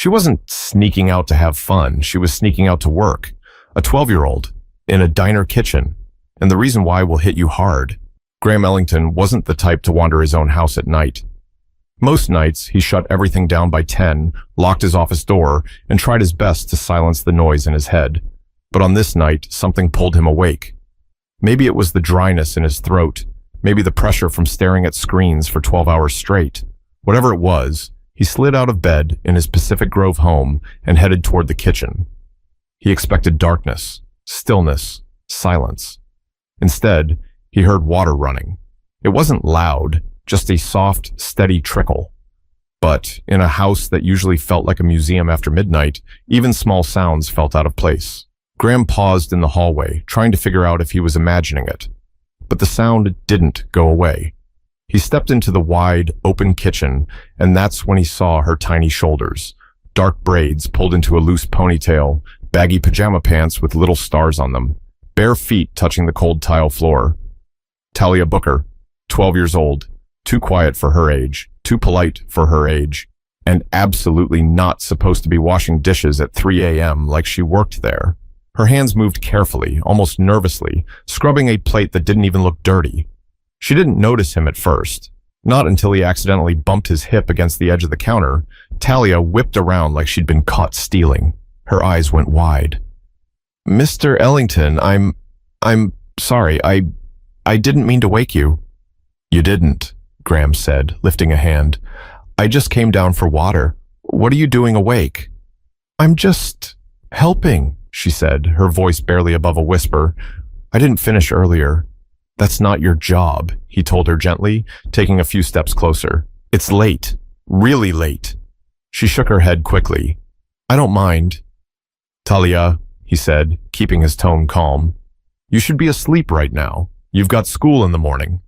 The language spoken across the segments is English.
She wasn't sneaking out to have fun. She was sneaking out to work. A 12-year-old in a diner kitchen. And the reason why will hit you hard. Graham Ellington wasn't the type to wander his own house at night. Most nights, he shut everything down by 10, locked his office door, and tried his best to silence the noise in his head. But on this night, something pulled him awake. Maybe it was the dryness in his throat. Maybe the pressure from staring at screens for 12 hours straight. Whatever it was, he slid out of bed in his Pacific Grove home and headed toward the kitchen. He expected darkness, stillness, silence. Instead, he heard water running. It wasn't loud, just a soft, steady trickle. But in a house that usually felt like a museum after midnight, even small sounds felt out of place. Graham paused in the hallway, trying to figure out if he was imagining it. But the sound didn't go away. He stepped into the wide, open kitchen, and that's when he saw her tiny shoulders. Dark braids pulled into a loose ponytail, baggy pajama pants with little stars on them, bare feet touching the cold tile floor. Talia Booker, 12 years old, too quiet for her age, too polite for her age, and absolutely not supposed to be washing dishes at 3 a.m. like she worked there. Her hands moved carefully, almost nervously, scrubbing a plate that didn't even look dirty. She didn't notice him at first. Not until he accidentally bumped his hip against the edge of the counter. Talia whipped around like she'd been caught stealing. Her eyes went wide. "Mr. Ellington, I'm sorry. I didn't mean to wake you." "You didn't," Graham said, lifting a hand. "I just came down for water. What are you doing awake?" "I'm just helping," she said, her voice barely above a whisper. "I didn't finish earlier." "That's not your job," he told her gently, taking a few steps closer. "It's late. Really late." She shook her head quickly. "I don't mind." "Talia," he said, keeping his tone calm, "you should be asleep right now. You've got school in the morning."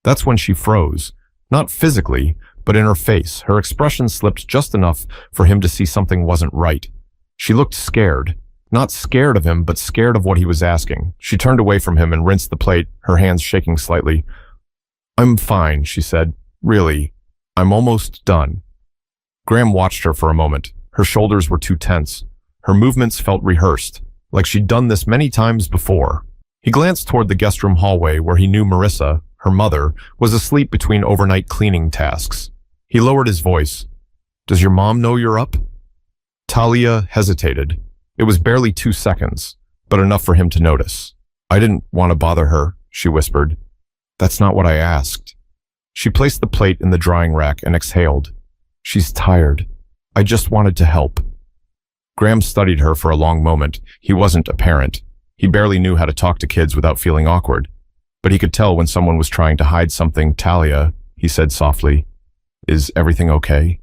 That's when she froze. Not physically, but in her face. Her expression slipped just enough for him to see something wasn't right. She looked scared. Not scared of him, but scared of what he was asking. She turned away from him and rinsed the plate, her hands shaking slightly. "I'm fine," she said. "Really, I'm almost done." Graham watched her for a moment. Her shoulders were too tense. Her movements felt rehearsed, like she'd done this many times before. He glanced toward the guest room hallway where he knew Marissa, her mother, was asleep between overnight cleaning tasks. He lowered his voice. "Does your mom know you're up?" Talia hesitated. It was barely 2 seconds, but enough for him to notice. "I didn't want to bother her," she whispered. "That's not what I asked." She placed the plate in the drying rack and exhaled. "She's tired. I just wanted to help." Graham studied her for a long moment. He wasn't a parent. He barely knew how to talk to kids without feeling awkward. But he could tell when someone was trying to hide something. "Talia," he said softly, "is everything okay?"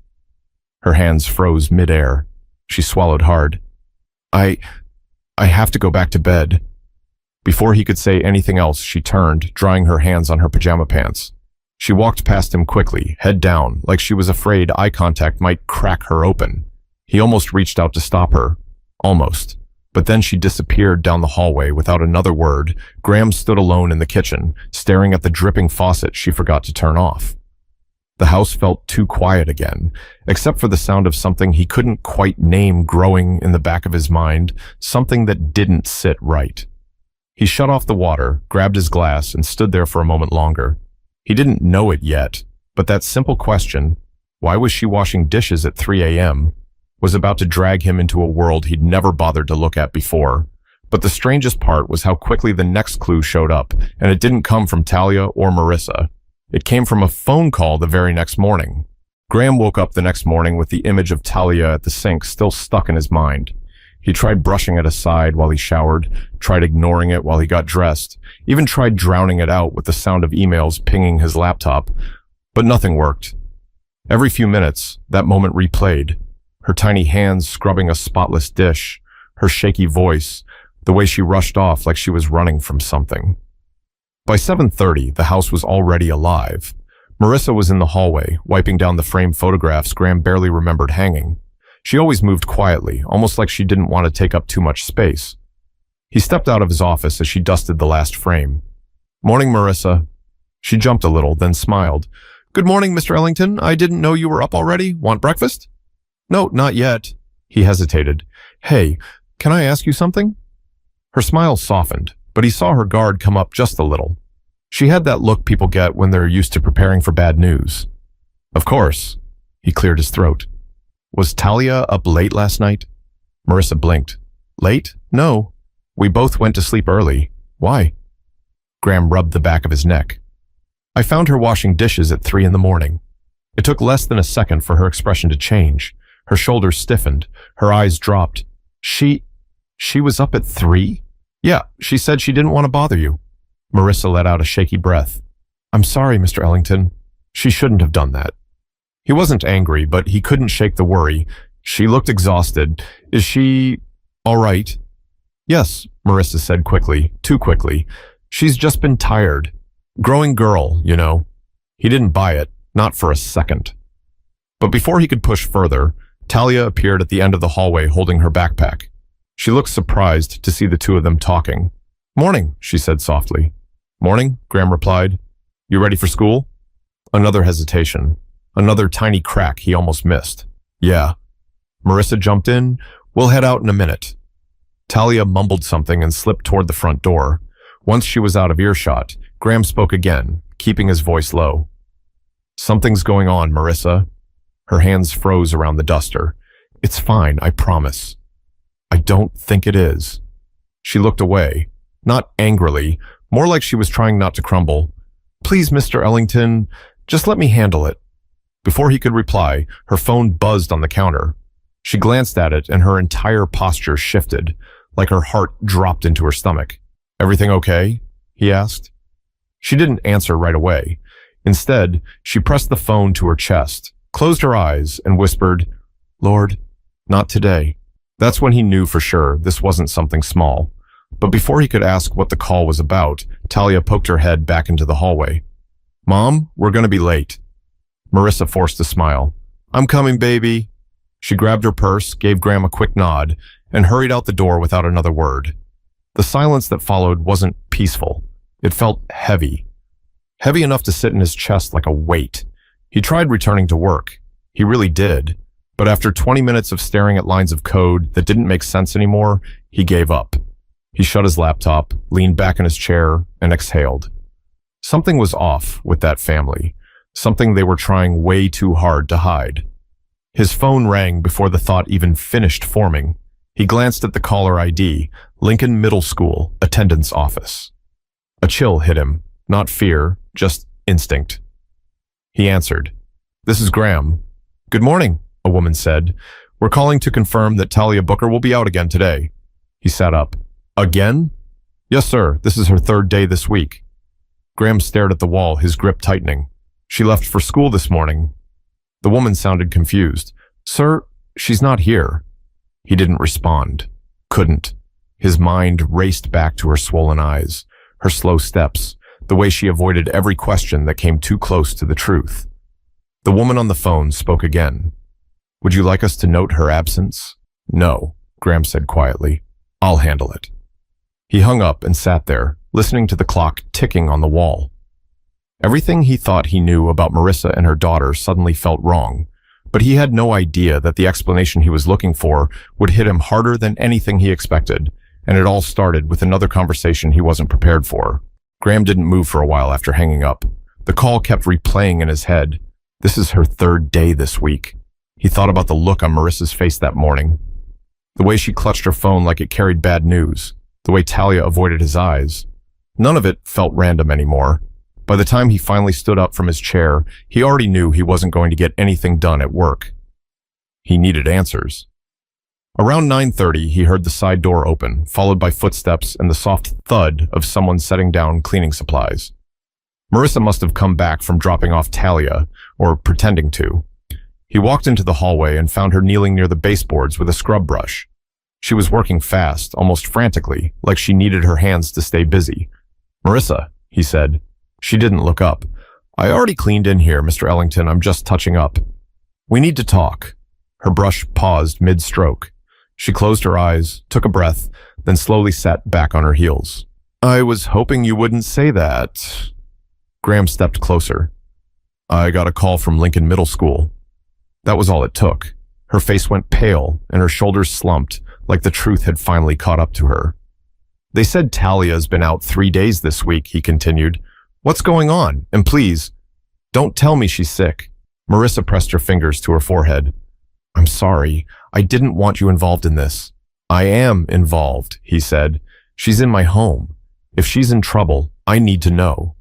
Her hands froze midair. She swallowed hard. I have to go back to bed." Before he could say anything else, she turned, drying her hands on her pajama pants. She walked past him quickly, head down, like she was afraid eye contact might crack her open. He almost reached out to stop her. Almost. But then she disappeared down the hallway without another word. Graham stood alone in the kitchen, staring at the dripping faucet she forgot to turn off. The house felt too quiet again, except for the sound of something he couldn't quite name growing in the back of his mind, something that didn't sit right. He shut off the water, grabbed his glass, and stood there for a moment longer. He didn't know it yet, but that simple question, why was she washing dishes at 3 a.m., was about to drag him into a world he'd never bothered to look at before. But the strangest part was how quickly the next clue showed up, and it didn't come from Talia or Marissa. It came from a phone call the very next morning. Graham woke up the next morning with the image of Talia at the sink still stuck in his mind. He tried brushing it aside while he showered, tried ignoring it while he got dressed, even tried drowning it out with the sound of emails pinging his laptop. But nothing worked. Every few minutes, that moment replayed. Her tiny hands scrubbing a spotless dish, her shaky voice, the way she rushed off like she was running from something. By 7:30, the house was already alive. Marissa was in the hallway, wiping down the framed photographs Graham barely remembered hanging. She always moved quietly, almost like she didn't want to take up too much space. He stepped out of his office as she dusted the last frame. "Morning, Marissa." She jumped a little, then smiled. "Good morning, Mr. Ellington. I didn't know you were up already. Want breakfast?" No, not yet. He hesitated. Hey, can I ask you something? Her smile softened, but he saw her guard come up just a little. She had that look people get when they're used to preparing for bad news. Of course. He cleared his throat. Was Talia up late last night? Marissa blinked. Late? No. We both went to sleep early. Why? Graham rubbed the back of his neck. I found her washing dishes at 3 in the morning. It took less than a second for her expression to change. Her shoulders stiffened. Her eyes dropped. She was up at 3? Yeah, she said she didn't want to bother you. Marissa let out a shaky breath. I'm sorry, Mr. Ellington. She shouldn't have done that. He wasn't angry, but he couldn't shake the worry. She looked exhausted. Is she all right? Yes, Marissa said quickly, too quickly. She's just been tired. Growing girl, you know. He didn't buy it, not for a second. But before he could push further, Talia appeared at the end of the hallway holding her backpack. She looked surprised to see the two of them talking. Morning, she said softly. Morning, Graham replied. You ready for school? Another hesitation. Another tiny crack he almost missed. Yeah. Marissa jumped in. We'll head out in a minute. Talia mumbled something and slipped toward the front door. Once she was out of earshot, Graham spoke again, keeping his voice low. Something's going on, Marissa. Her hands froze around the duster. It's fine, I promise. I don't think it is. She looked away, not angrily, more like she was trying not to crumble. Please, Mr. Ellington, just let me handle it. Before he could reply, her phone buzzed on the counter. She glanced at it and her entire posture shifted, like her heart dropped into her stomach. Everything okay? He asked. She didn't answer right away. Instead, she pressed the phone to her chest, closed her eyes, and whispered, Lord, not today. That's when he knew for sure this wasn't something small. But before he could ask what the call was about, Talia poked her head back into the hallway. Mom, we're going to be late. Marissa forced a smile. I'm coming, baby. She grabbed her purse, gave Graham a quick nod, and hurried out the door without another word. The silence that followed wasn't peaceful. It felt heavy. Heavy enough to sit in his chest like a weight. He tried returning to work. He really did. But after 20 minutes of staring at lines of code that didn't make sense anymore, he gave up. He shut his laptop, leaned back in his chair, and exhaled. Something was off with that family. Something they were trying way too hard to hide. His phone rang before the thought even finished forming. He glanced at the caller ID, Lincoln Middle School, attendance office. A chill hit him, not fear, just instinct. He answered. This is Graham. Good morning, a woman said. We're calling to confirm that Talia Booker will be out again today. He sat up. Again? Yes, sir. This is her 3rd day this week. Graham stared at the wall, his grip tightening. She left for school this morning. The woman sounded confused. Sir, she's not here. He didn't respond. Couldn't. His mind raced back to her swollen eyes, her slow steps, the way she avoided every question that came too close to the truth. The woman on the phone spoke again. Would you like us to note her absence? No, Graham said quietly. I'll handle it. He hung up and sat there, listening to the clock ticking on the wall. Everything he thought he knew about Marissa and her daughter suddenly felt wrong, but he had no idea that the explanation he was looking for would hit him harder than anything he expected, and it all started with another conversation he wasn't prepared for. Graham didn't move for a while after hanging up. The call kept replaying in his head. This is her 3rd day this week. He thought about the look on Marissa's face that morning. The way she clutched her phone like it carried bad news. The way Talia avoided his eyes. None of it felt random anymore. By the time he finally stood up from his chair, he already knew he wasn't going to get anything done at work. He needed answers. Around 9:30, he heard the side door open, followed by footsteps and the soft thud of someone setting down cleaning supplies. Marissa must have come back from dropping off Talia, or pretending to. He walked into the hallway and found her kneeling near the baseboards with a scrub brush. She was working fast, almost frantically, like she needed her hands to stay busy. Marissa, he said. She didn't look up. I already cleaned in here, Mr. Ellington. I'm just touching up. We need to talk. Her brush paused mid-stroke. She closed her eyes, took a breath, then slowly sat back on her heels. I was hoping you wouldn't say that. Graham stepped closer. I got a call from Lincoln Middle School. That was all it took. Her face went pale and her shoulders slumped like the truth had finally caught up to her. They said Talia's been out 3 days this week, he continued. What's going on? And please, don't tell me she's sick. Marissa pressed her fingers to her forehead. I'm sorry. I didn't want you involved in this. I am involved, he said. She's in my home. If she's in trouble, I need to know.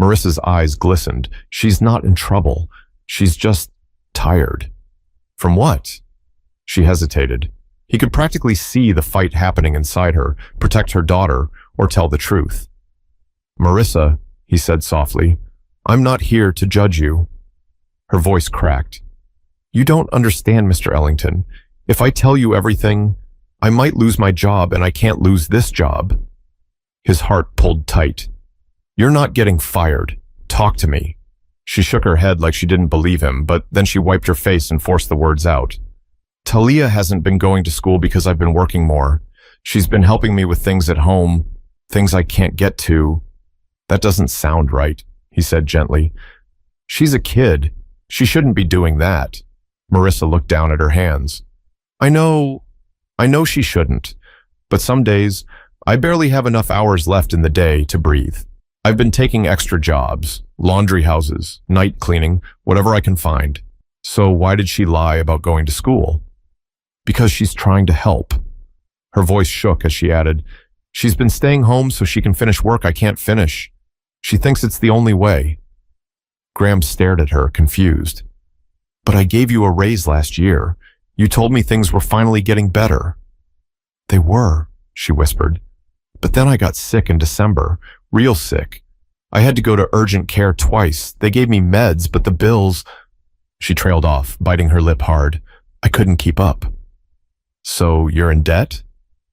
Marissa's eyes glistened. She's not in trouble. She's just tired. From what? She hesitated. He could practically see the fight happening inside her, protect her daughter, or tell the truth. Marissa, he said softly, I'm not here to judge you. Her voice cracked. You don't understand, Mr. Ellington. If I tell you everything, I might lose my job and I can't lose this job. His heart pulled tight. You're not getting fired. Talk to me. She shook her head like she didn't believe him, but then she wiped her face and forced the words out. Talia hasn't been going to school because I've been working more. She's been helping me with things at home, things I can't get to. That doesn't sound right, he said gently. She's a kid. She shouldn't be doing that. Marissa looked down at her hands. I know she shouldn't, but some days I barely have enough hours left in the day to breathe. I've been taking extra jobs, laundry houses, night cleaning, whatever I can find. So why did she lie about going to school? Because she's trying to help. Her voice shook as she added, she's been staying home so she can finish work I can't finish. She thinks it's the only way. Graham stared at her, confused. But I gave you a raise last year. You told me things were finally getting better. They were, she whispered. But then I got sick in December, real sick. I had to go to urgent care twice. They gave me meds, but the bills... She trailed off, biting her lip hard. I couldn't keep up. So you're in debt?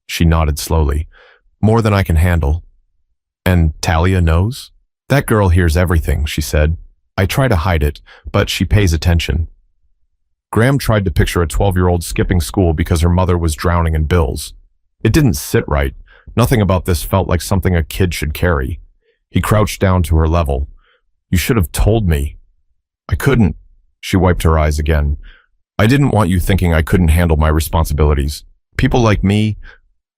She nodded slowly. More than I can handle. And Talia knows? That girl hears everything, she said. I try to hide it, but she pays attention. Graham tried to picture a 12-year-old skipping school because her mother was drowning in bills. It didn't sit right. Nothing about this felt like something a kid should carry. He crouched down to her level. You should have told me. I couldn't. She wiped her eyes again. I didn't want you thinking I couldn't handle my responsibilities. People like me,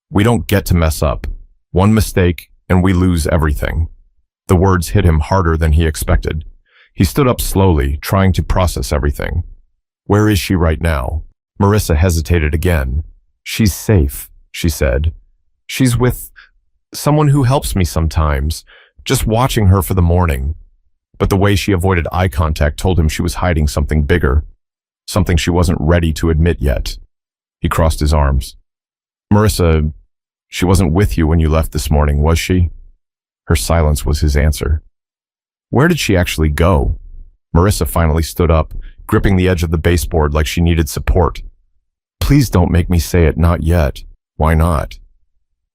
we don't get to mess up. One mistake, and we lose everything. The words hit him harder than he expected. He stood up slowly, trying to process everything. Where is she right now? Marissa hesitated again. She's safe, she said. She's with someone who helps me sometimes, just watching her for the morning. But the way she avoided eye contact told him she was hiding something bigger, something she wasn't ready to admit yet. He crossed his arms. Marissa, she wasn't with you when you left this morning, was she? Her silence was his answer. Where did she actually go? Marissa finally stood up, gripping the edge of the baseboard like she needed support. Please don't make me say it, not yet. Why not?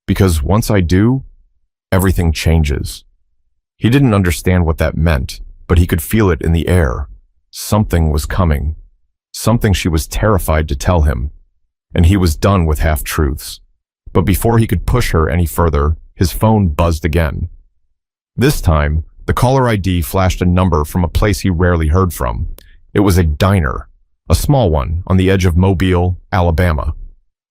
Because once I do, everything changes. He didn't understand what that meant, but he could feel it in the air. Something was coming. Something she was terrified to tell him. And he was done with half-truths. But before he could push her any further, his phone buzzed again. This time, the caller ID flashed a number from a place he rarely heard from. It was a diner, a small one on the edge of Mobile, Alabama.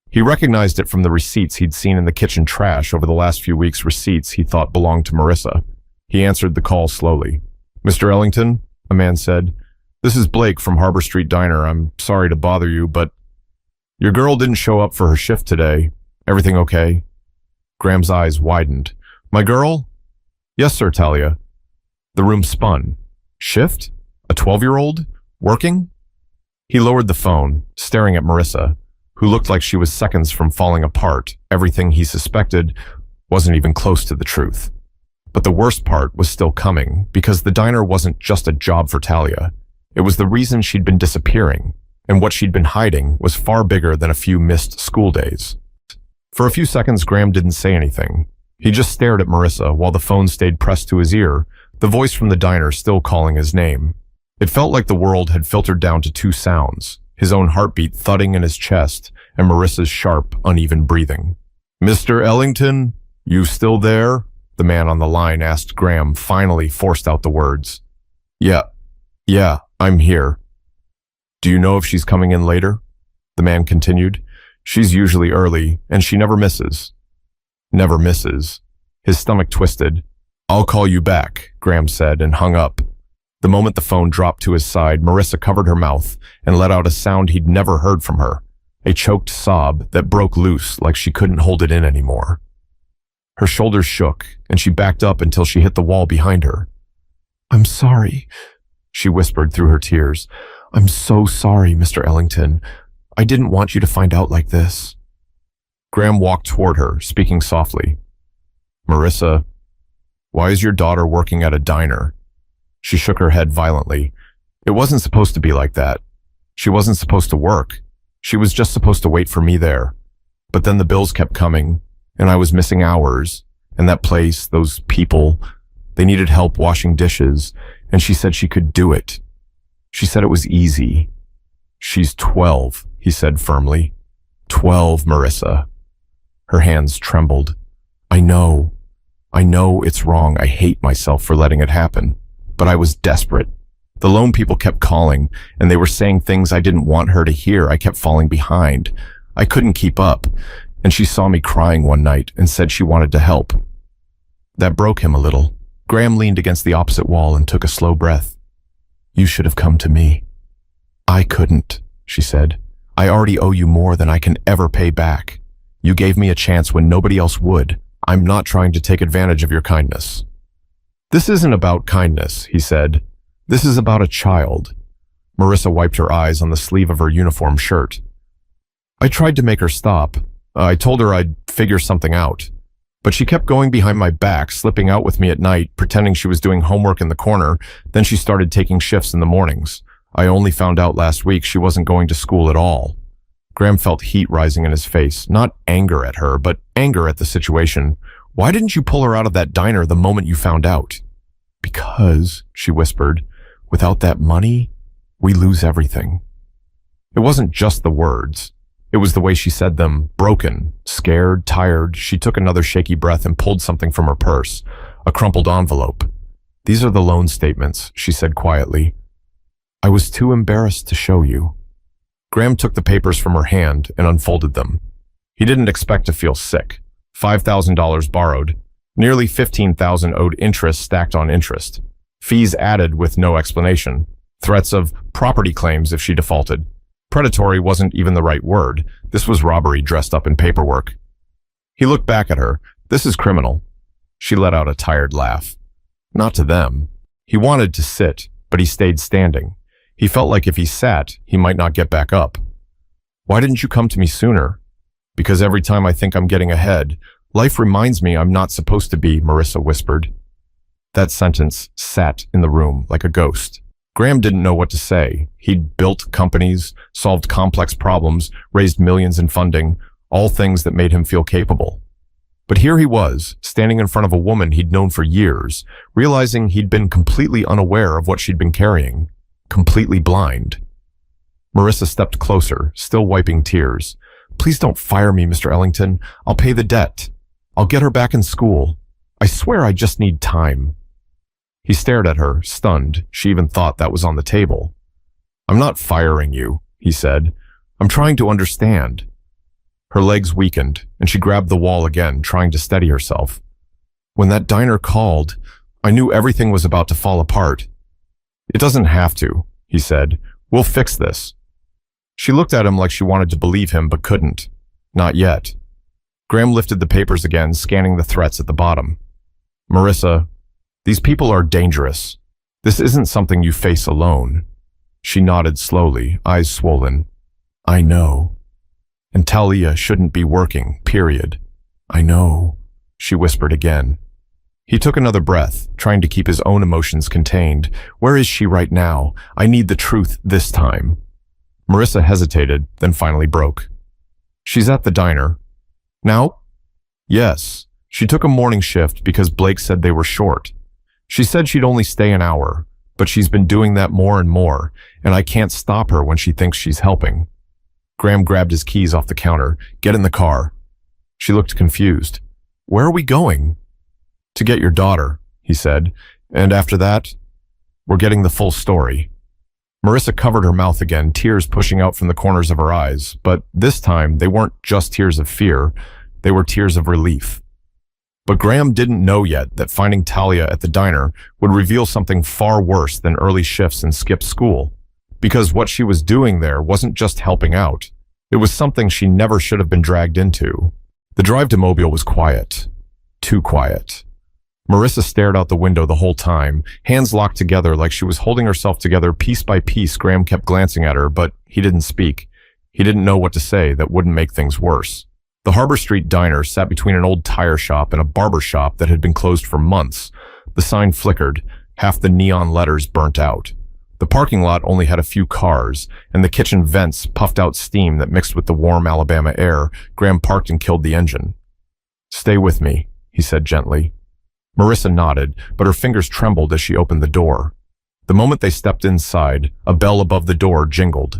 He recognized it from the receipts he'd seen in the kitchen trash over the last few weeks, receipts he thought belonged to Marissa. He answered the call slowly. Mr. Ellington, a man said, this is Blake from Harbor Street Diner. I'm sorry to bother you, but your girl didn't show up for her shift today. Everything okay? Graham's eyes widened. My girl? Yes, sir, Talia. The room spun. Shift? A 12-year-old? Working? He lowered the phone, staring at Marissa, who looked like she was seconds from falling apart. Everything he suspected wasn't even close to the truth. But the worst part was still coming, because the diner wasn't just a job for Talia. It was the reason she'd been disappearing, and what she'd been hiding was far bigger than a few missed school days. For a few seconds, Graham didn't say anything. He just stared at Marissa while the phone stayed pressed to his ear, the voice from the diner still calling his name. It felt like the world had filtered down to two sounds, his own heartbeat thudding in his chest and Marissa's sharp, uneven breathing. Mr. Ellington, you still there? The man on the line asked. Graham finally forced out the words. Yeah, I'm here. Do you know if she's coming in later? the man continued. She's usually early, and she never misses. Never misses. His stomach twisted. I'll call you back, Graham said and hung up. The moment the phone dropped to his side, Marissa covered her mouth and let out a sound he'd never heard from her, a choked sob that broke loose like she couldn't hold it in anymore. Her shoulders shook, and she backed up until she hit the wall behind her. I'm sorry, she whispered through her tears. I'm so sorry, Mr. Ellington. I didn't want you to find out like this. Graham walked toward her, speaking softly. Marissa, why is your daughter working at a diner? She shook her head violently. It wasn't supposed to be like that. She wasn't supposed to work. She was just supposed to wait for me there. But then the bills kept coming, and I was missing hours, and that place, those people, they needed help washing dishes, and she said she could do it. She said it was easy. She's 12, he said firmly. 12, Marissa. Her hands trembled. I know it's wrong. I hate myself for letting it happen. But I was desperate. The loan people kept calling, and they were saying things I didn't want her to hear. I kept falling behind. I couldn't keep up, and she saw me crying one night and said she wanted to help. That broke him a little. Graham leaned against the opposite wall and took a slow breath. You should have come to me. I couldn't, she said. I already owe you more than I can ever pay back. You gave me a chance when nobody else would. I'm not trying to take advantage of your kindness. This isn't about kindness, he said. This is about a child. Marissa wiped her eyes on the sleeve of her uniform shirt. I tried to make her stop. I told her I'd figure something out. But she kept going behind my back, slipping out with me at night, pretending she was doing homework in the corner. Then she started taking shifts in the mornings. I only found out last week she wasn't going to school at all. Graham felt heat rising in his face, not anger at her, but anger at the situation. Why didn't you pull her out of that diner the moment you found out? Because, she whispered, without that money, we lose everything. It wasn't just the words. It was the way she said them, broken, scared, tired. She took another shaky breath and pulled something from her purse, a crumpled envelope. These are the loan statements, she said quietly. I was too embarrassed to show you. Graham took the papers from her hand and unfolded them. He didn't expect to feel sick. $5,000 borrowed. Nearly $15,000 owed interest stacked on interest. Fees added with no explanation. Threats of property claims if she defaulted. Predatory wasn't even the right word. This was robbery dressed up in paperwork. He looked back at her. This is criminal. She let out a tired laugh. Not to them. He wanted to sit, but he stayed standing. He felt like if he sat, he might not get back up. Why didn't you come to me sooner? Because every time I think I'm getting ahead, life reminds me I'm not supposed to be, Marissa whispered. That sentence sat in the room like a ghost. Graham didn't know what to say. He'd built companies, solved complex problems, raised millions in funding, all things that made him feel capable. But here he was, standing in front of a woman he'd known for years, realizing he'd been completely unaware of what she'd been carrying, completely blind. Marissa stepped closer, still wiping tears. Please don't fire me, Mr. Ellington. I'll pay the debt. I'll get her back in school. I swear I just need time. He stared at her, stunned. She even thought that was on the table. I'm not firing you, he said. I'm trying to understand. Her legs weakened, and she grabbed the wall again, trying to steady herself. When that diner called, I knew everything was about to fall apart. It doesn't have to, he said. We'll fix this. She looked at him like she wanted to believe him, but couldn't. Not yet. Graham lifted the papers again, scanning the threats at the bottom. Marissa, these people are dangerous. This isn't something you face alone. She nodded slowly, eyes swollen. I know. And Talia shouldn't be working, period. I know, she whispered again. He took another breath, trying to keep his own emotions contained. Where is she right now? I need the truth this time. Marissa hesitated, then finally broke. She's at the diner. Now? Yes. She took a morning shift because Blake said they were short. She said she'd only stay an hour, but she's been doing that more and more, and I can't stop her when she thinks she's helping. Graham grabbed his keys off the counter. Get in the car. She looked confused. Where are we going? To get your daughter, he said, and after that, we're getting the full story. Marissa covered her mouth again, tears pushing out from the corners of her eyes, but this time they weren't just tears of fear, they were tears of relief. But Graham didn't know yet that finding Talia at the diner would reveal something far worse than early shifts and skipped school, because what she was doing there wasn't just helping out. It was something she never should have been dragged into. The drive to Mobile was quiet. Too quiet. Marissa stared out the window the whole time, hands locked together like she was holding herself together piece by piece. Graham kept glancing at her, but he didn't speak. He didn't know what to say that wouldn't make things worse. The Harbor Street diner sat between an old tire shop and a barber shop that had been closed for months. The sign flickered, half the neon letters burnt out. The parking lot only had a few cars, and the kitchen vents puffed out steam that mixed with the warm Alabama air. Graham parked and killed the engine. "Stay with me," he said gently. Marissa nodded, but her fingers trembled as she opened the door. The moment they stepped inside, a bell above the door jingled.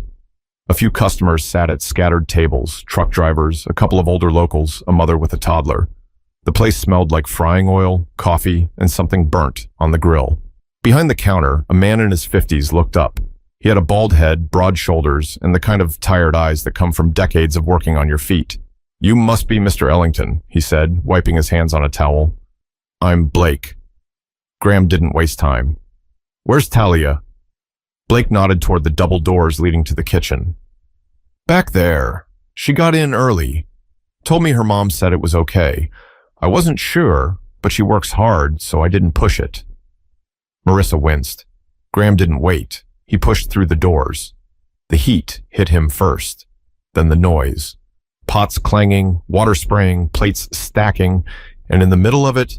A few customers sat at scattered tables, truck drivers, a couple of older locals, a mother with a toddler. The place smelled like frying oil, coffee, and something burnt on the grill. Behind the counter, a man in his 50s looked up. He had a bald head, broad shoulders, and the kind of tired eyes that come from decades of working on your feet. "You must be Mr. Ellington," he said, wiping his hands on a towel. "I'm Blake." Graham didn't waste time. "Where's Talia?" Blake nodded toward the double doors leading to the kitchen. "Back there. She got in early. Told me her mom said it was okay. I wasn't sure, but she works hard, so I didn't push it." Marissa winced. Graham didn't wait. He pushed through the doors. The heat hit him first, then the noise. Pots clanging, water spraying, plates stacking, and in the middle of it,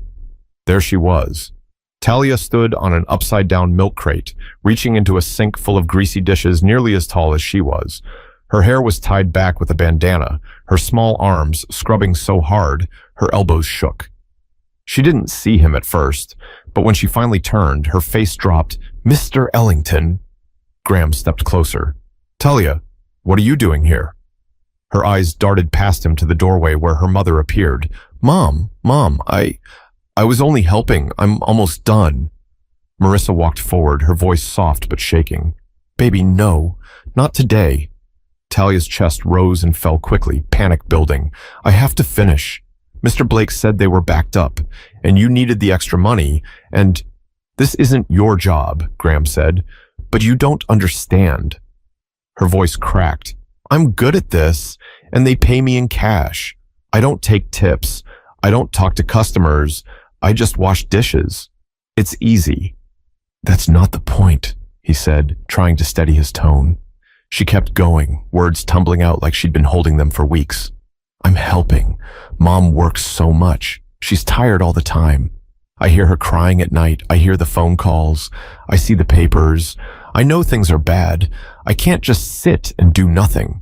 there she was. Talia stood on an upside-down milk crate, reaching into a sink full of greasy dishes nearly as tall as she was. Her hair was tied back with a bandana, her small arms scrubbing so hard, her elbows shook. She didn't see him at first, but when she finally turned, her face dropped. "Mr. Ellington." Graham stepped closer. "Talia, what are you doing here?" Her eyes darted past him to the doorway where her mother appeared. Mom, I was only helping. I'm almost done." Marissa walked forward, her voice soft but shaking. "Baby, no, not today." Talia's chest rose and fell quickly, panic building. "I have to finish. Mr. Blake said they were backed up, and you needed the extra money, and—" "This isn't your job," Graham said, "but you don't understand." Her voice cracked. "I'm good at this, and they pay me in cash. I don't take tips. I don't talk to customers. I just wash dishes. It's easy." "That's not the point," he said, trying to steady his tone. She kept going, words tumbling out like she'd been holding them for weeks. "I'm helping. Mom works so much. She's tired all the time. I hear her crying at night. I hear the phone calls. I see the papers. I know things are bad. I can't just sit and do nothing."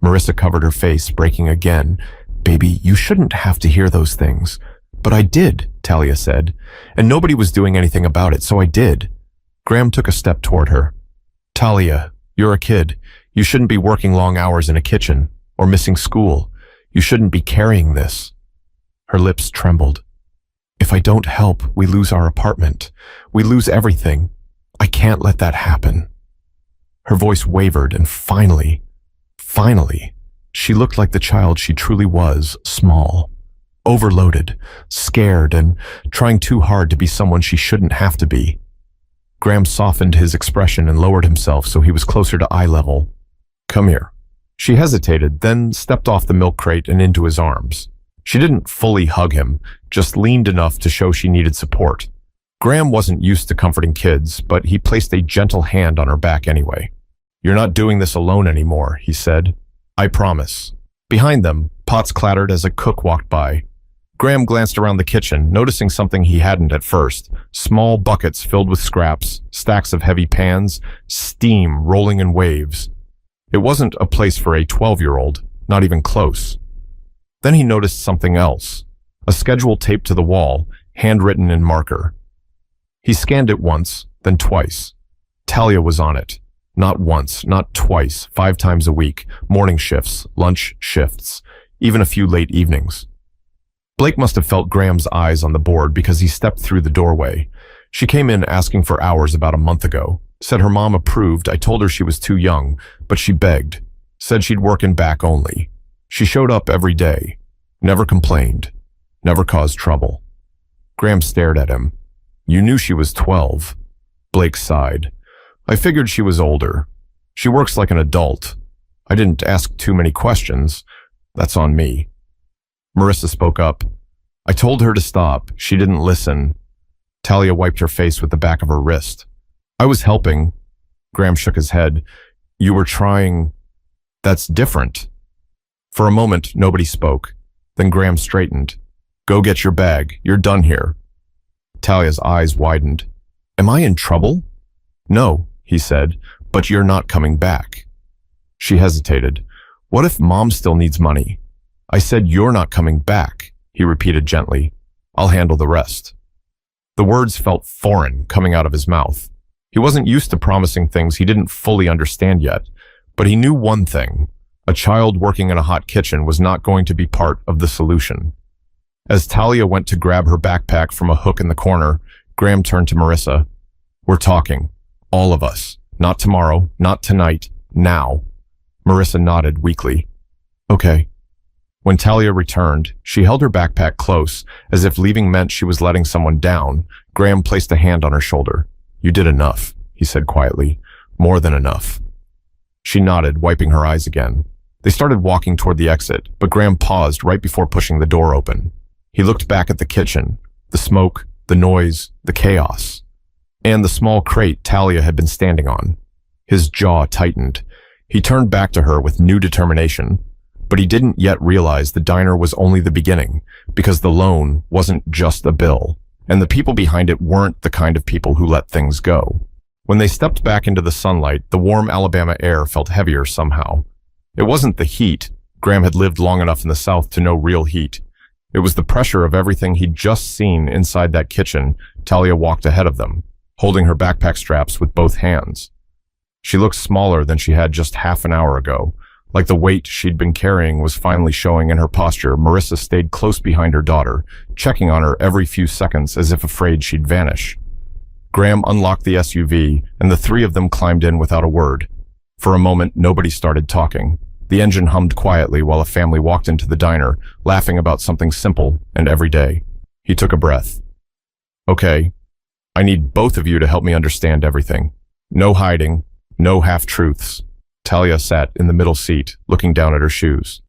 Marissa covered her face, breaking again. "Baby, you shouldn't have to hear those things." "But I did," Talia said, "and nobody was doing anything about it, so I did." Graham took a step toward her. "Talia, you're a kid. You shouldn't be working long hours in a kitchen, or missing school. You shouldn't be carrying this." Her lips trembled. "If I don't help, we lose our apartment. We lose everything. I can't let that happen." Her voice wavered, and finally, she looked like the child she truly was, small. Overloaded, scared, and trying too hard to be someone she shouldn't have to be. Graham softened his expression and lowered himself so he was closer to eye level. "Come here." She hesitated, then stepped off the milk crate and into his arms. She didn't fully hug him, just leaned enough to show she needed support. Graham wasn't used to comforting kids, but he placed a gentle hand on her back anyway. "You're not doing this alone anymore," he said. "I promise." Behind them, pots clattered as a cook walked by. Graham glanced around the kitchen, noticing something he hadn't at first. Small buckets filled with scraps, stacks of heavy pans, steam rolling in waves. It wasn't a place for a 12-year-old, not even close. Then he noticed something else. A schedule taped to the wall, handwritten in marker. He scanned it once, then twice. Talia was on it. Not once, not twice, 5 times a week, morning shifts, lunch shifts, even a few late evenings. Blake must have felt Graham's eyes on the board because he stepped through the doorway. She came in asking for hours about a month ago. Said her mom approved. I told her she was too young, but she begged. Said she'd work in back only. She showed up every day. Never complained. Never caused trouble. Graham stared at him. You knew she was 12. Blake sighed. I figured she was older. She works like an adult. I didn't ask too many questions. That's on me. Marissa spoke up. I told her to stop. She didn't listen. Talia wiped her face with the back of her wrist. I was helping. Graham shook his head. You were trying. That's different. For a moment, nobody spoke. Then Graham straightened. Go get your bag. You're done here. Talia's eyes widened. Am I in trouble? No, he said, but you're not coming back. She hesitated. What if Mom still needs money? I said you're not coming back, he repeated gently. I'll handle the rest. The words felt foreign coming out of his mouth. He wasn't used to promising things he didn't fully understand yet, but he knew one thing. A child working in a hot kitchen was not going to be part of the solution. As Talia went to grab her backpack from a hook in the corner, Graham turned to Marissa. We're talking. All of us. Not tomorrow, not tonight, now. Marissa nodded weakly. Okay. When Talia returned, she held her backpack close, as if leaving meant she was letting someone down. Graham placed a hand on her shoulder. You did enough, he said quietly. More than enough. She nodded, wiping her eyes again. They started walking toward the exit, but Graham paused right before pushing the door open. He looked back at the kitchen, the smoke, the noise, the chaos, and the small crate Talia had been standing on. His jaw tightened. He turned back to her with new determination, but he didn't yet realize the diner was only the beginning, because the loan wasn't just a bill, and the people behind it weren't the kind of people who let things go. When they stepped back into the sunlight, the warm Alabama air felt heavier somehow. It wasn't the heat. Graham had lived long enough in the South to know real heat. It was the pressure of everything he'd just seen inside that kitchen. Talia walked ahead of them, holding her backpack straps with both hands. She looked smaller than she had just half an hour ago. Like the weight she'd been carrying was finally showing in her posture, Marissa stayed close behind her daughter, checking on her every few seconds as if afraid she'd vanish. Graham unlocked the SUV, and the three of them climbed in without a word. For a moment, nobody started talking. The engine hummed quietly while a family walked into the diner, laughing about something simple and everyday. He took a breath. Okay, I need both of you to help me understand everything. No hiding, no half-truths. Talia sat in the middle seat, looking down at her shoes.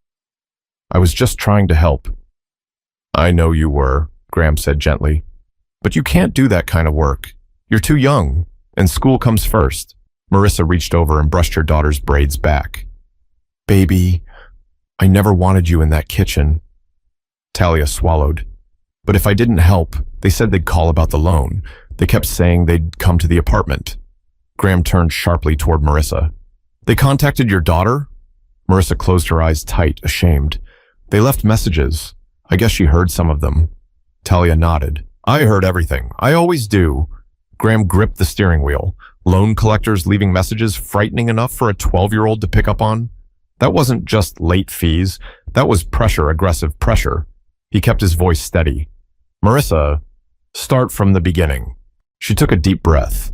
I was just trying to help. I know you were, Graham said gently. But you can't do that kind of work. You're too young, and school comes first. Marissa reached over and brushed her daughter's braids back. Baby, I never wanted you in that kitchen. Talia swallowed. But if I didn't help, they said they'd call about the loan. They kept saying they'd come to the apartment. Graham turned sharply toward Marissa. They contacted your daughter? Marissa closed her eyes tight, ashamed. They left messages. I guess she heard some of them. Talia nodded. I heard everything. I always do. Graham gripped the steering wheel. Loan collectors leaving messages frightening enough for a 12-year-old to pick up on? That wasn't just late fees. That was pressure, aggressive pressure. He kept his voice steady. Marissa, start from the beginning. She took a deep breath.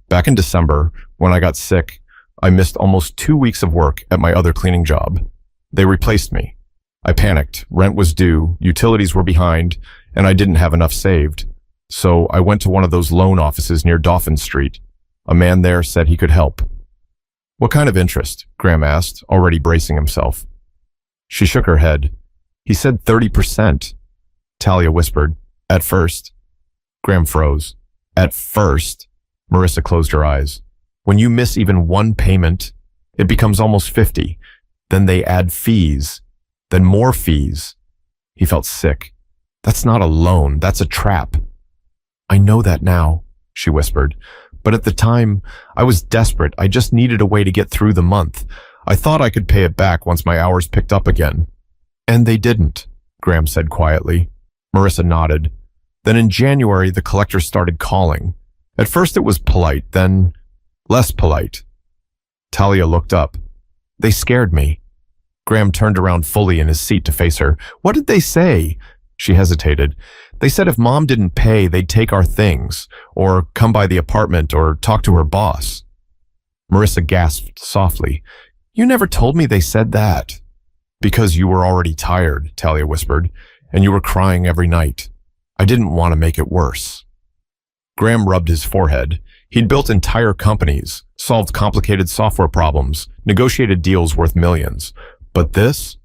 Back in December, when I got sick, I missed almost 2 weeks of work at my other cleaning job. They replaced me. I panicked. Rent was due, utilities were behind, and I didn't have enough saved. So I went to one of those loan offices near Dauphin Street. A man there said he could help. What kind of interest? Graham asked, already bracing himself. She shook her head. He said 30%. Talia whispered, at first. Graham froze. At first? Marissa closed her eyes. When you miss even one payment, it becomes almost 50. Then they add fees. Then more fees. He felt sick. That's not a loan. That's a trap. I know that now, she whispered. But at the time, I was desperate. I just needed a way to get through the month. I thought I could pay it back once my hours picked up again. And they didn't, Graham said quietly. Marissa nodded. Then in January, the collectors started calling. At first it was polite, then less polite. Talia looked up. They scared me. Graham turned around fully in his seat to face her. What did they say? She hesitated. They said if Mom didn't pay, they'd take our things, or come by the apartment, or talk to her boss. Marissa gasped softly. You never told me they said that. Because you were already tired, Talia whispered, and you were crying every night. I didn't want to make it worse. Graham rubbed his forehead. He'd built entire companies, solved complicated software problems, negotiated deals worth millions. But this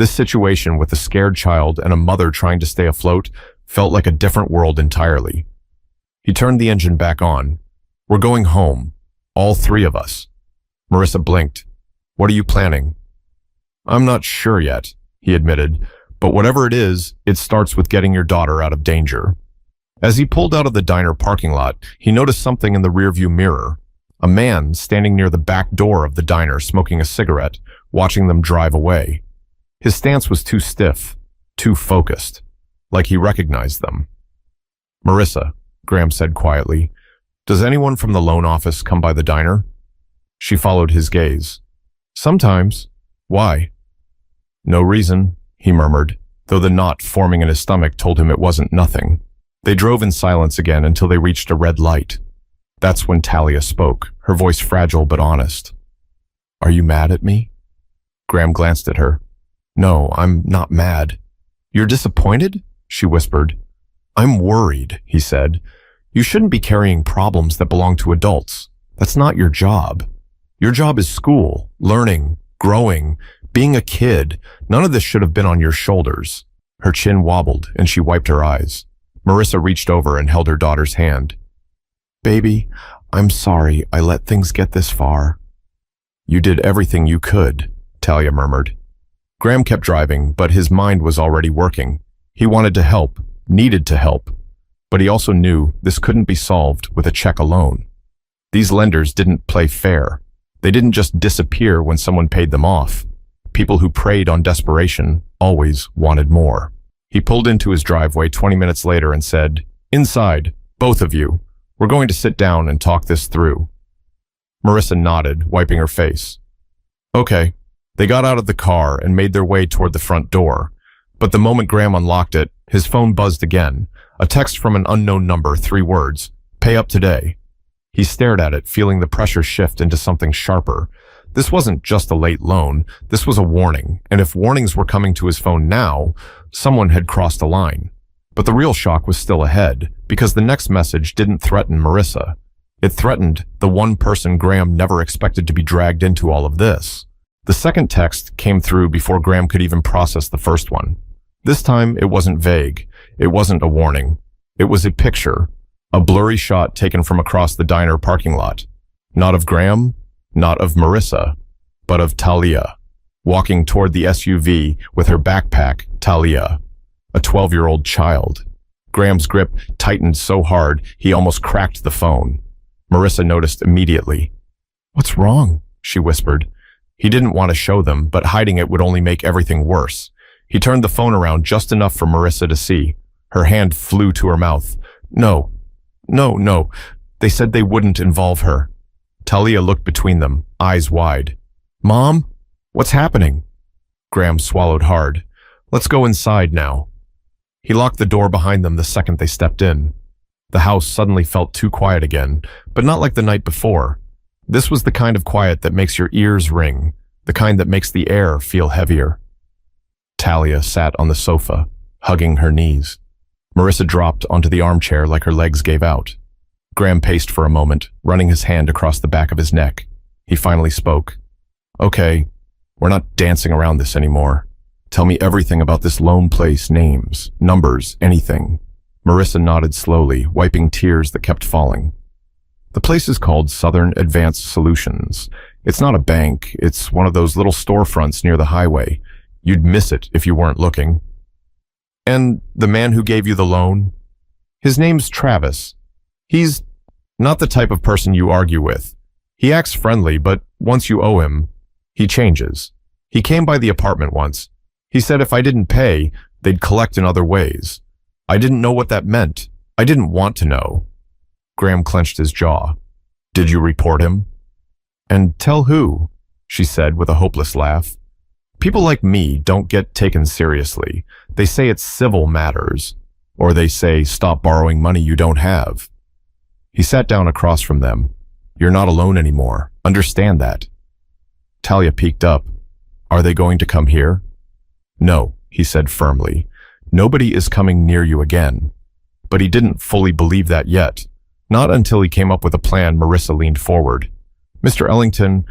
situation with a scared child and a mother trying to stay afloat felt like a different world entirely. He turned the engine back on. We're going home. All three of us. Marissa blinked. What are you planning? I'm not sure yet, he admitted, but whatever it is, it starts with getting your daughter out of danger. As he pulled out of the diner parking lot, he noticed something in the rearview mirror. A man standing near the back door of the diner smoking a cigarette, watching them drive away. His stance was too stiff, too focused, like he recognized them. Marissa, Graham said quietly, does anyone from the loan office come by the diner? She followed his gaze. Sometimes. Why? No reason, he murmured, though the knot forming in his stomach told him it wasn't nothing. They drove in silence again until they reached a red light. That's when Talia spoke, her voice fragile but honest. Are you mad at me? Graham glanced at her. No, I'm not mad. You're disappointed? She whispered. I'm worried, he said. You shouldn't be carrying problems that belong to adults. That's not your job. Your job is school, learning, growing, being a kid. None of this should have been on your shoulders. Her chin wobbled and she wiped her eyes. Marissa reached over and held her daughter's hand. Baby, I'm sorry I let things get this far. You did everything you could, Talia murmured. Graham kept driving, but his mind was already working. He wanted to help, needed to help, but he also knew this couldn't be solved with a check alone. These lenders didn't play fair. They didn't just disappear when someone paid them off. People who preyed on desperation always wanted more. He pulled into his driveway 20 minutes later and said, Inside, both of you. We're going to sit down and talk this through. Marissa nodded, wiping her face. Okay. They got out of the car and made their way toward the front door. But the moment Graham unlocked it, his phone buzzed again. A text from an unknown number, 3 words. Pay up today. He stared at it, feeling the pressure shift into something sharper. This wasn't just a late loan. This was a warning. And if warnings were coming to his phone now, someone had crossed a line. But the real shock was still ahead, because the next message didn't threaten Marissa. It threatened the one person Graham never expected to be dragged into all of this. The second text came through before Graham could even process the first one. This time, it wasn't vague. It wasn't a warning. It was a picture, a blurry shot taken from across the diner parking lot. Not of Graham, not of Marissa, but of Talia, walking toward the SUV with her backpack, Talia, a 12-year-old child. Graham's grip tightened so hard he almost cracked the phone. Marissa noticed immediately. What's wrong? She whispered. He didn't want to show them, but hiding it would only make everything worse. He turned the phone around just enough for Marissa to see. Her hand flew to her mouth. No. They said they wouldn't involve her. Talia looked between them, eyes wide. Mom? What's happening? Graham swallowed hard. Let's go inside now. He locked the door behind them the second they stepped in. The house suddenly felt too quiet again, but not like the night before. This was the kind of quiet that makes your ears ring, the kind that makes the air feel heavier. Talia sat on the sofa, hugging her knees. Marissa dropped onto the armchair like her legs gave out. Graham paced for a moment, running his hand across the back of his neck. He finally spoke. Okay, we're not dancing around this anymore. Tell me everything about this loan place, names, numbers, anything. Marissa nodded slowly, wiping tears that kept falling. The place is called Southern Advanced Solutions. It's not a bank. It's one of those little storefronts near the highway. You'd miss it if you weren't looking. And the man who gave you the loan? His name's Travis. He's not the type of person you argue with. He acts friendly, but once you owe him, he changes. He came by the apartment once. He said if I didn't pay, they'd collect in other ways. I didn't know what that meant. I didn't want to know. Graham clenched his jaw. Did you report him? And tell who? She said with a hopeless laugh. People like me don't get taken seriously. They say it's civil matters, or they say stop borrowing money you don't have. He sat down across from them. You're not alone anymore. Understand that. Talia peeked up. Are they going to come here? No, he said firmly. Nobody is coming near you again. But he didn't fully believe that yet. Not until he came up with a plan. Marissa leaned forward. Mr. Ellington,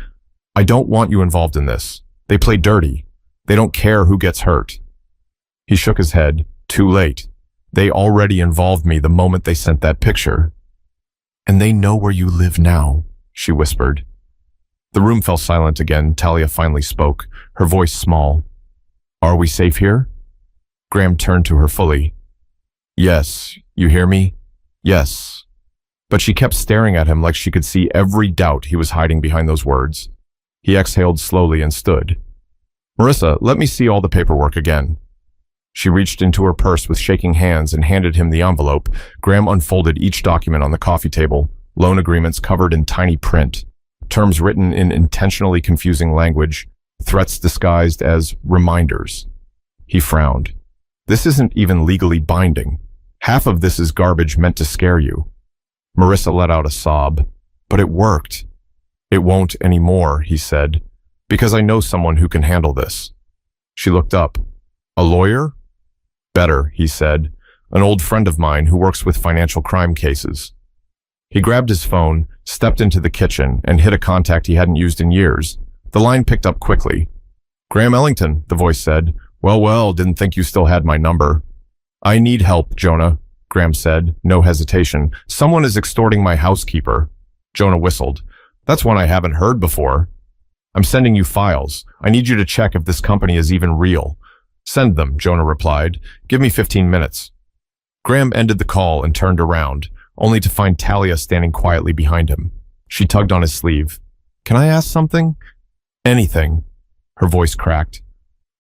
I don't want you involved in this. They play dirty. They don't care who gets hurt. He shook his head. Too late. They already involved me the moment they sent that picture. And they know where you live now, she whispered. The room fell silent again. Talia finally spoke, her voice small. Are we safe here? Graham turned to her fully. Yes, you hear me? Yes. But she kept staring at him like she could see every doubt he was hiding behind those words. He exhaled slowly and stood. Marissa, let me see all the paperwork again. She reached into her purse with shaking hands and handed him the envelope. Graham unfolded each document on the coffee table, loan agreements covered in tiny print, terms written in intentionally confusing language, threats disguised as reminders. He frowned. This isn't even legally binding. Half of this is garbage meant to scare you. Marissa let out a sob. But it worked. It won't anymore, he said, because I know someone who can handle this. She looked up. A lawyer? Better, he said, an old friend of mine who works with financial crime cases. He grabbed his phone, stepped into the kitchen, and hit a contact he hadn't used in years. The line picked up quickly. Graham Ellington, the voice said. Well, didn't think you still had my number. I need help, Jonah, Graham said, no hesitation. Someone is extorting my housekeeper. Jonah whistled. That's one I haven't heard before. I'm sending you files. I need you to check if this company is even real. Send them, Jonah replied. Give me 15 minutes. Graham ended the call and turned around, only to find Talia standing quietly behind him. She tugged on his sleeve. Can I ask something? Anything. Her voice cracked.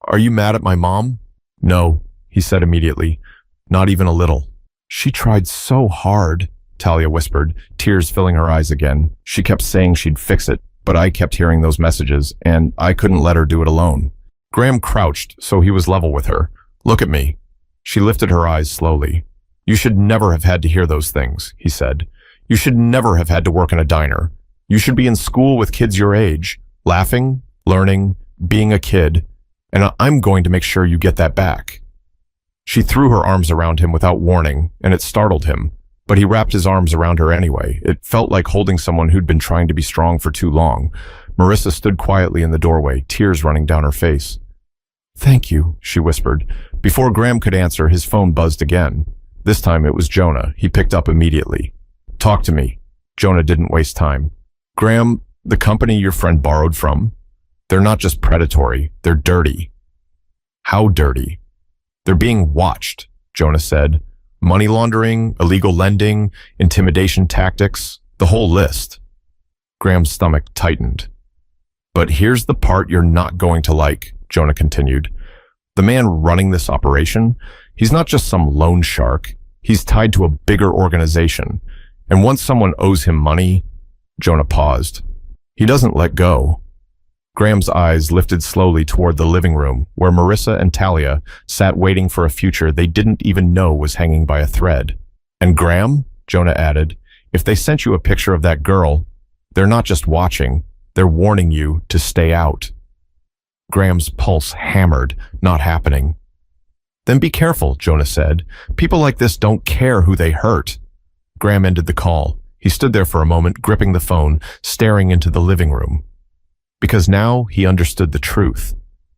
Are you mad at my mom? No, he said immediately. Not even a little. She tried so hard, Talia whispered, tears filling her eyes again. She kept saying she'd fix it, but I kept hearing those messages, and I couldn't let her do it alone. Graham crouched, so he was level with her. Look at me. She lifted her eyes slowly. You should never have had to hear those things, he said. You should never have had to work in a diner. You should be in school with kids your age, laughing, learning, being a kid, and I'm going to make sure you get that back. She threw her arms around him without warning, and it startled him, but he wrapped his arms around her anyway. It felt like holding someone who'd been trying to be strong for too long. Marissa stood quietly in the doorway, tears running down her face. Thank you, she whispered. Before Graham could answer, his phone buzzed again. This time it was Jonah. He picked up immediately. Talk to me. Jonah didn't waste time. Graham, the company your friend borrowed from, they're not just predatory, they're dirty. How dirty? They're being watched, Jonah said. Money laundering, illegal lending, intimidation tactics, the whole list. Graham's stomach tightened. But here's the part you're not going to like, Jonah continued. The man running this operation, he's not just some loan shark. He's tied to a bigger organization. And once someone owes him money, Jonah paused. He doesn't let go. Graham's eyes lifted slowly toward the living room, where Marissa and Talia sat waiting for a future they didn't even know was hanging by a thread. And Graham, Jonah added, if they sent you a picture of that girl, they're not just watching, they're warning you to stay out. Graham's pulse hammered, not happening. Then be careful, Jonah said. People like this don't care who they hurt. Graham ended the call. He stood there for a moment, gripping the phone, staring into the living room. Because now he understood the truth.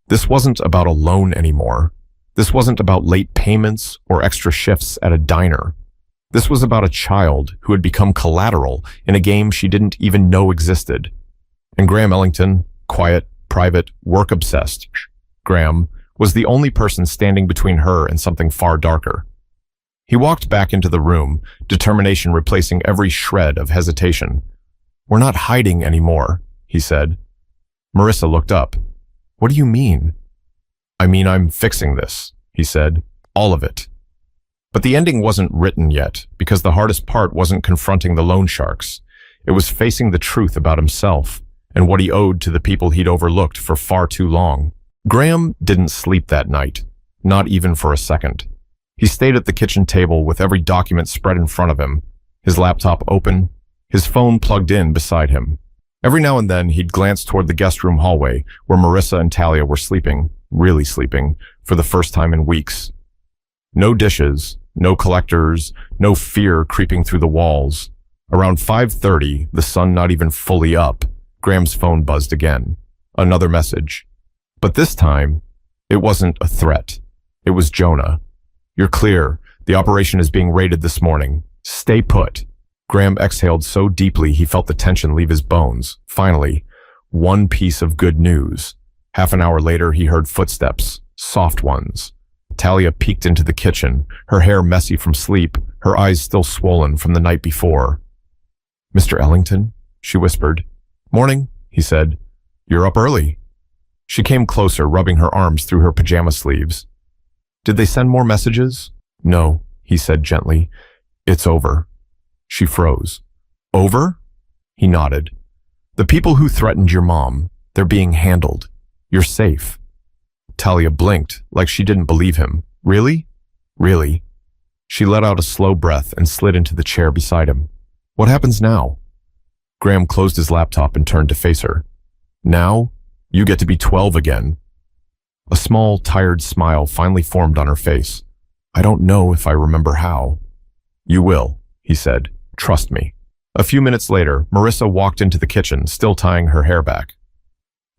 This wasn't about a loan anymore. This wasn't about late payments or extra shifts at a diner. This was about a child who had become collateral in a game she didn't even know existed. And Graham Ellington, quiet, private, work-obsessed, Graham, was the only person standing between her and something far darker. He walked back into the room, determination replacing every shred of hesitation. We're not hiding anymore, he said. Marissa looked up. What do you mean? I mean, I'm fixing this, he said. All of it. But the ending wasn't written yet, because the hardest part wasn't confronting the loan sharks. It was facing the truth about himself and what he owed to the people he'd overlooked for far too long. Graham didn't sleep that night, not even for a second. He stayed at the kitchen table with every document spread in front of him, his laptop open, his phone plugged in beside him. Every now and then, he'd glance toward the guest room hallway where Marissa and Talia were sleeping, really sleeping, for the first time in weeks. No dishes, no collectors, no fear creeping through the walls. Around 5:30, the sun not even fully up, Graham's phone buzzed again. Another message. But this time, it wasn't a threat. It was Jonah. "You're clear. The operation is being raided this morning. Stay put." Graham exhaled so deeply he felt the tension leave his bones. Finally, one piece of good news. Half an hour later, he heard footsteps, soft ones. Talia peeked into the kitchen, her hair messy from sleep, her eyes still swollen from the night before. "Mr. Ellington?" she whispered. "Morning," he said. "You're up early." She came closer, rubbing her arms through her pajama sleeves. "Did they send more messages?" "No," he said gently. "It's over." She froze. "Over?" He nodded. "The people who threatened your mom, they're being handled. You're safe." Talia blinked, like she didn't believe him. "Really?" "Really." She let out a slow breath and slid into the chair beside him. "What happens now?" Graham closed his laptop and turned to face her. "Now, you get to be 12 again." A small, tired smile finally formed on her face. "I don't know if I remember how." "You will," he said. "Trust me." A few minutes later, Marissa walked into the kitchen, still tying her hair back.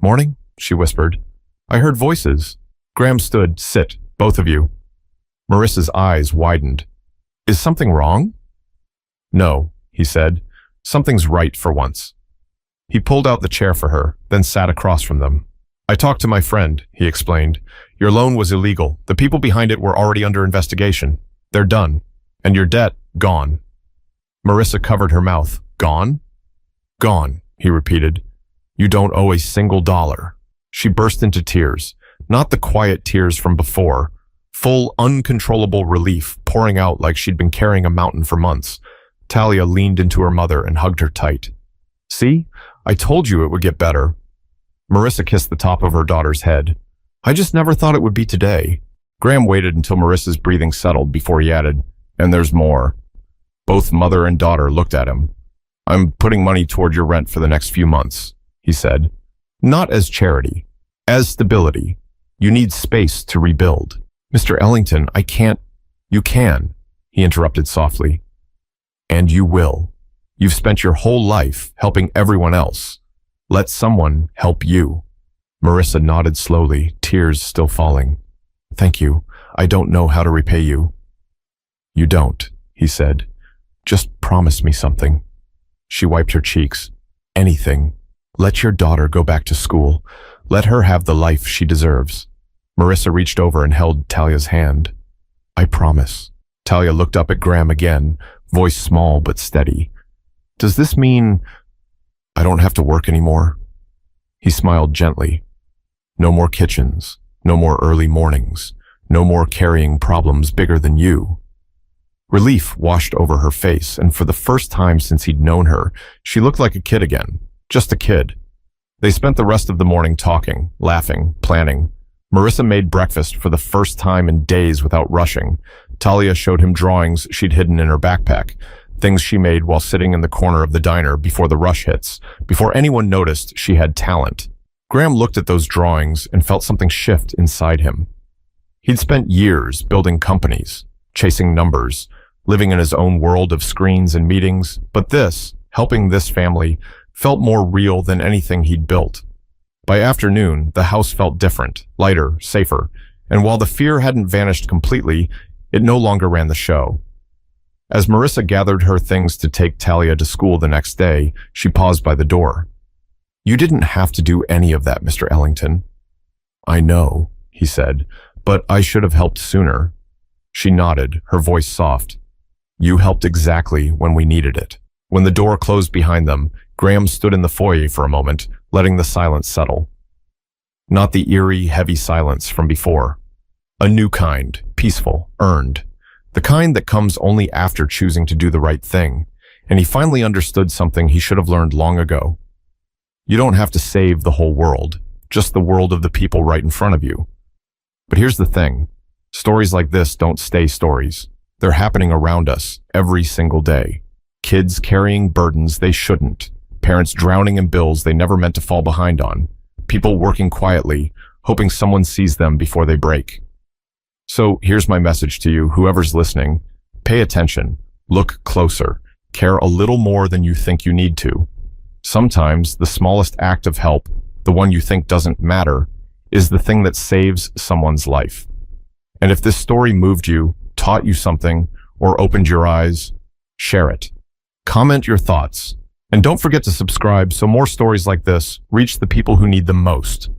"Morning," she whispered. "I heard voices." Graham stood. "Sit, both of you." Marissa's eyes widened. "Is something wrong?" "No," he said. "Something's right for once." He pulled out the chair for her, then sat across from them. "I talked to my friend," he explained. "Your loan was illegal. The people behind it were already under investigation. They're done. And your debt, gone." Marissa covered her mouth. "Gone?" "Gone," he repeated. "You don't owe a single dollar." She burst into tears, not the quiet tears from before, full, uncontrollable relief pouring out like she'd been carrying a mountain for months. Talia leaned into her mother and hugged her tight. "See? I told you it would get better." Marissa kissed the top of her daughter's head. "I just never thought it would be today." Graham waited until Marissa's breathing settled before he added, "And there's more." Both mother and daughter looked at him. "I'm putting money toward your rent for the next few months," he said. "Not as charity, as stability. You need space to rebuild." "Mr. Ellington, I can't." "You can," he interrupted softly. "And you will. You've spent your whole life helping everyone else. Let someone help you." Marissa nodded slowly, tears still falling. "Thank you. I don't know how to repay you." "You don't," he said. "Just promise me something." She wiped her cheeks. "Anything. Let your daughter go back to school. Let her have the life she deserves." Marissa reached over and held Talia's hand. "I promise." Talia looked up at Graham again, voice small but steady. "Does this mean I don't have to work anymore?" He smiled gently. "No more kitchens, no more early mornings, no more carrying problems bigger than you." Relief washed over her face, and for the first time since he'd known her, she looked like a kid again. Just a kid. They spent the rest of the morning talking, laughing, planning. Marissa made breakfast for the first time in days without rushing. Talia showed him drawings she'd hidden in her backpack, things she made while sitting in the corner of the diner before the rush hits, before anyone noticed she had talent. Graham looked at those drawings and felt something shift inside him. He'd spent years building companies, chasing numbers, living in his own world of screens and meetings, but this, helping this family, felt more real than anything he'd built. By afternoon, the house felt different, lighter, safer, and while the fear hadn't vanished completely, it no longer ran the show. As Marissa gathered her things to take Talia to school the next day, she paused by the door. "You didn't have to do any of that, Mr. Ellington." "I know," he said, "but I should have helped sooner." She nodded, her voice soft. "You helped exactly when we needed it." When the door closed behind them, Graham stood in the foyer for a moment, letting the silence settle. Not the eerie, heavy silence from before. A new kind, peaceful, earned. The kind that comes only after choosing to do the right thing. And he finally understood something he should have learned long ago. You don't have to save the whole world. just the world of the people right in front of you. But here's the thing. Stories like this don't stay stories. They're happening around us every single day. Kids carrying burdens they shouldn't. Parents drowning in bills they never meant to fall behind on. People working quietly, hoping someone sees them before they break. So here's my message to you, whoever's listening. Pay attention. Look closer. Care a little more than you think you need to. Sometimes the smallest act of help, the one you think doesn't matter, is the thing that saves someone's life. And if this story moved you, taught you something, or opened your eyes, share it. Comment your thoughts. And don't forget to subscribe so more stories like this reach the people who need them most.